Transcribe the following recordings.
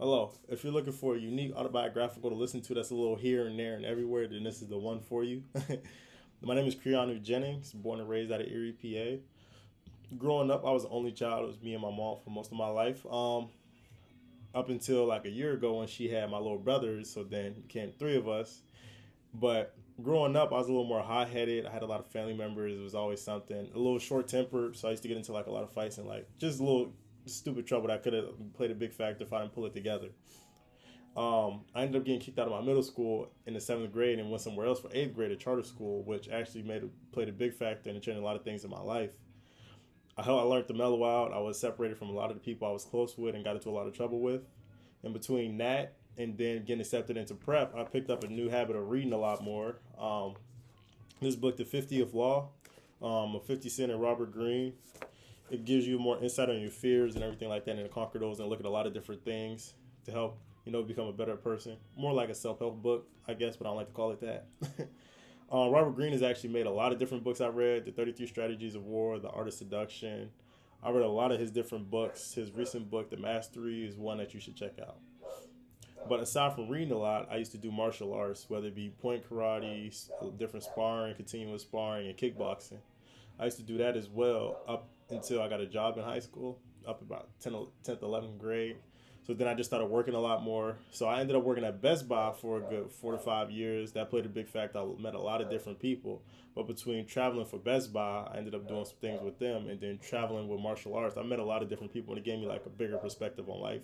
Hello. If you're looking for a unique autobiographical to listen to that's a little here and there and everywhere, then this is the one for you. My name is Creanu Jennings, born and raised out of Erie, PA. Growing up, I was the only child. It was me and my mom for most of my life. Up until like a year ago when she had my little brothers, so then it became three of us. But growing up, I was a little more hot-headed. I had a lot of family members. It was always something. A little short-tempered, so I used to get into like a lot of fights and like just a little stupid trouble that could have played a big factor if I didn't pull it together. I ended up getting kicked out of my middle school in the 7th grade and went somewhere else for 8th grade at charter school, which actually played a big factor in changing a lot of things in my life. I learned to mellow out. I was separated from a lot of the people I was close with and got into a lot of trouble with. In between that and then getting accepted into prep, I picked up a new habit of reading a lot more. This book, The 50th Law, of 50 Cent and Robert Greene. It gives you more insight on your fears and everything like that, and to conquer those and look at a lot of different things to help, become a better person. More like a self-help book, I guess, but I don't like to call it that. Robert Greene has actually made a lot of different books. I read The 33 Strategies of War, The Art of Seduction. I read a lot of his different books. His recent book, The Mastery, is one that you should check out. But aside from reading a lot, I used to do martial arts, whether it be point karate, different sparring, continuous sparring, and kickboxing. I used to do that as well up until I got a job in high school, up about 10th, 11th grade. So then I just started working a lot more. So I ended up working at Best Buy for a good 4 to 5 years. That played a big factor. I met a lot of different people. But between traveling for Best Buy, I ended up doing some things with them. And then traveling with martial arts, I met a lot of different people. And it gave me like a bigger perspective on life.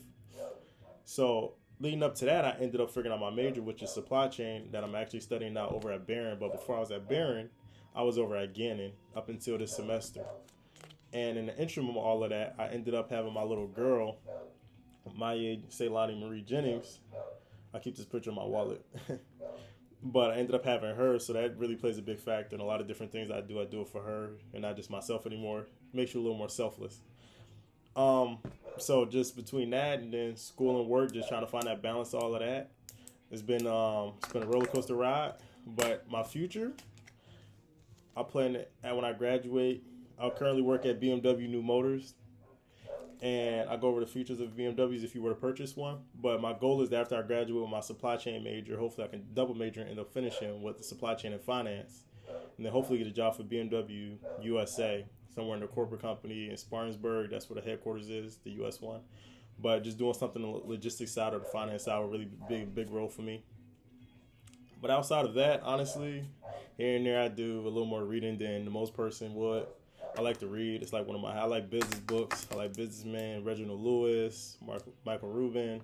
So leading up to that, I ended up figuring out my major, which is supply chain, that I'm actually studying now over at Barron. But before I was at Barron, I was over at Gannon up until this semester. And in the interim of all of that, I ended up having my little girl, Maya Ceylani Marie Jennings. I keep this picture in my wallet. But I ended up having her, so that really plays a big factor in a lot of different things I do. I do it for her and not just myself anymore. Makes you a little more selfless. So just between that and then school and work, just trying to find that balance, all of that. It's been a roller coaster ride. But my future, I plan when I graduate, I currently work at BMW New Motors, and I go over the features of BMWs if you were to purchase one. But my goal is that after I graduate with my supply chain major, hopefully I can double major and end up finishing with the supply chain and finance, and then hopefully get a job for BMW USA, somewhere in the corporate company in Spartanburg. That's where the headquarters is, the US one. But just doing something on the logistics side or the finance side will really be a big role for me. But outside of that, honestly, here and there I do a little more reading than the most person would. I like to read. It's like I like business books. I like Businessman, Reginald Lewis, Michael Rubin,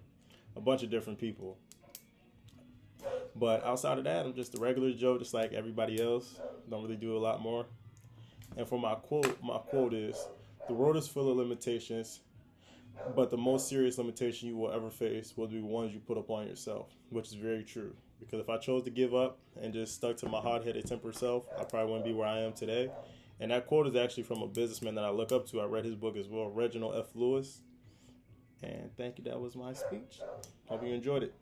a bunch of different people. But outside of that, I'm just a regular Joe, just like everybody else. Don't really do a lot more. And for my quote is, the world is full of limitations, but the most serious limitation you will ever face will be ones you put upon yourself, which is very true. Because if I chose to give up and just stuck to my hard-headed temper self, I probably wouldn't be where I am today. And that quote is actually from a businessman that I look up to. I read his book as well, Reginald F. Lewis. And thank you. That was my speech. Hope you enjoyed it.